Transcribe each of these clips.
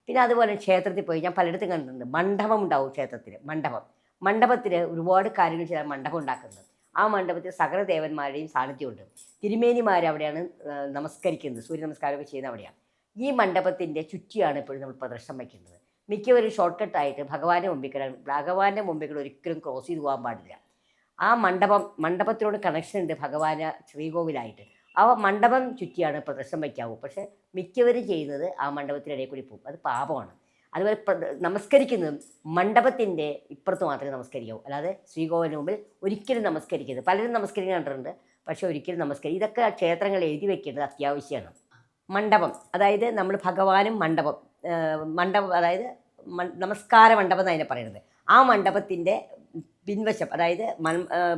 പിന്നെ അതുപോലെ ക്ഷേത്രത്തിൽ പോയി ഞാൻ പലയിടത്തും കണ്ടിട്ടുണ്ട്. മണ്ഡപം ഉണ്ടാവും ക്ഷേത്രത്തിൽ. മണ്ഡപത്തിൽ ഒരുപാട് കാര്യങ്ങൾ ചെയ്താൽ മണ്ഡപം ഉണ്ടാക്കുന്നത്. ആ മണ്ഡപത്തിൽ സകല ദേവന്മാരുടെയും സാന്നിധ്യമുണ്ട്. തിരുമേനിമാർ അവിടെയാണ് നമസ്കരിക്കുന്നത്. സൂര്യ നമസ്കാരമൊക്കെ ചെയ്യുന്നത് അവിടെയാണ്. ഈ മണ്ഡപത്തിൻ്റെ ചുറ്റിയാണ് എപ്പോഴും നമ്മൾ പ്രദർശനം വയ്ക്കുന്നത്. മിക്കവരും ഷോർട്ട് കട്ടായിട്ട് ഭഗവാന്റെ മുമ്പിൽ ഒരിക്കലും ക്രോസ് ചെയ്ത് പോകാൻ പാടില്ല. ആ മണ്ഡപത്തിനോട് കണക്ഷൻ ഉണ്ട് ഭഗവാന് ശ്രീകോവിലായിട്ട്. ആ മണ്ഡപം ചുറ്റിയാണ് പ്രദർശനം വയ്ക്കാവൂ. പക്ഷേ മിക്കവരും ചെയ്യുന്നത് ആ മണ്ഡപത്തിനിടയിൽ കൂടി പോകും. അത് പാപമാണ്. അതുപോലെ നമസ്കരിക്കുന്നത് മണ്ഡപത്തിൻ്റെ ഇപ്പുറത്ത് മാത്രമേ നമസ്കരിക്കാവൂ. അല്ലാതെ ശ്രീകോവിലിന് മുമ്പിൽ ഒരിക്കലും നമസ്കരിക്കരുത്. പലരും നമസ്കരിക്കാൻ കണ്ടിട്ടുണ്ട്, പക്ഷേ ഒരിക്കലും ഇതൊക്കെ ക്ഷേത്രങ്ങൾ എഴുതി വെക്കേണ്ടത് അത്യാവശ്യമാണ്. മണ്ഡപം അതായത് നമ്മൾ ഭഗവാനും മണ്ഡപം അതായത് നമസ്കാര മണ്ഡപം എന്ന് അതിനെ പറയുന്നത്. ആ മണ്ഡപത്തിൻ്റെ പിൻവശം അതായത്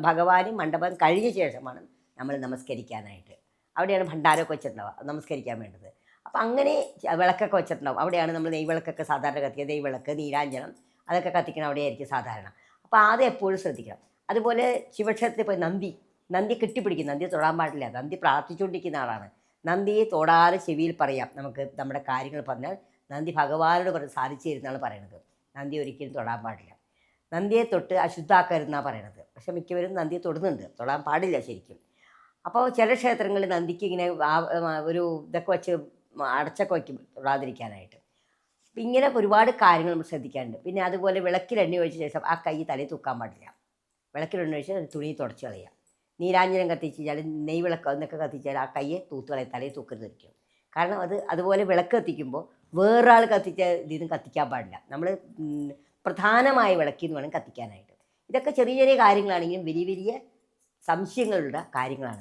ഭഗവാനും മണ്ഡപം കഴിഞ്ഞ ശേഷമാണ് നമ്മൾ നമസ്കരിക്കാനായിട്ട്. അവിടെയാണ് ഭണ്ഡാരമൊക്കെ വെച്ചിട്ടുണ്ടാവുക നമസ്കരിക്കാൻ വേണ്ടത്. അപ്പം അങ്ങനെ വിളക്കൊക്കെ വെച്ചിട്ടുണ്ടാവും. അവിടെയാണ് നമ്മൾ നെയ്വിളക്കൊക്കെ സാധാരണ കത്തിക്കുക. നെയ്വിളക്ക്, നീരാഞ്ജനം അതൊക്കെ കത്തിക്കണം അവിടെയായിരിക്കും സാധാരണ. അപ്പോൾ അത് എപ്പോഴും ശ്രദ്ധിക്കണം. അതുപോലെ ശിവക്ഷേത്രത്തിൽ പോയി നന്ദി കെട്ടിപ്പിടിക്കും. നന്ദി തൊടാൻ പാടില്ല. നന്ദി പ്രാർത്ഥിച്ചുകൊണ്ടിരിക്കുന്ന ആളാണ്. നന്ദിയെ തൊടാതെ ചെവിയിൽ പറയാം. നമുക്ക് നമ്മുടെ കാര്യങ്ങൾ പറഞ്ഞാൽ നന്ദി ഭഗവാനോട് സാധിച്ചു തരുന്നതാണ് പറയണത്. നന്ദി ഒരിക്കലും തൊടാൻ പാടില്ല. നന്ദിയെ തൊട്ട് അശുദ്ധാക്കരുതെന്നാണ് പറയണത്. പക്ഷെ മിക്കവരും നന്ദിയെ തൊടുന്നുണ്ട്, തൊടാൻ പാടില്ല ശരിക്കും. അപ്പോൾ ചില ക്ഷേത്രങ്ങളിൽ നന്ദിക്ക് ഇങ്ങനെ ഒരു ഇതൊക്കെ വെച്ച് അടച്ചൊക്കെ വയ്ക്കും തൊടാതിരിക്കാനായിട്ട്. ഇങ്ങനെ ഒരുപാട് കാര്യങ്ങൾ നമ്മൾ ശ്രദ്ധിക്കാറുണ്ട്. പിന്നെ അതുപോലെ വിളക്കിൽ എണ്ണ ഒഴിച്ച ശേഷം ആ കൈ തലയിൽ തൂക്കാൻ പാടില്ല. വിളക്കിൽ എണ്ണ ഒഴിച്ച് തുണി തുടച്ച് കളയുക. നീരാഞ്ജനം കത്തിച്ചാൽ നെയ്വിളക്ക് എന്നൊക്കെ കത്തിച്ചാൽ ആ കയ്യെ തൂത്തുകളെ തലയിൽ തൂക്കരുതിരിക്കും. കാരണം അതുപോലെ വിളക്ക് കത്തിക്കുമ്പോൾ വേറൊരാൾ കത്തിച്ച ഇതിന് കത്തിക്കാൻ പാടില്ല. നമ്മൾ പ്രധാനമായ വിളക്കിൽ നിന്ന് വേണം കത്തിക്കാനായിട്ട്. ഇതൊക്കെ ചെറിയ ചെറിയ കാര്യങ്ങളാണെങ്കിലും വലിയ വലിയ സംശയങ്ങളുടെ കാര്യങ്ങളാണ്.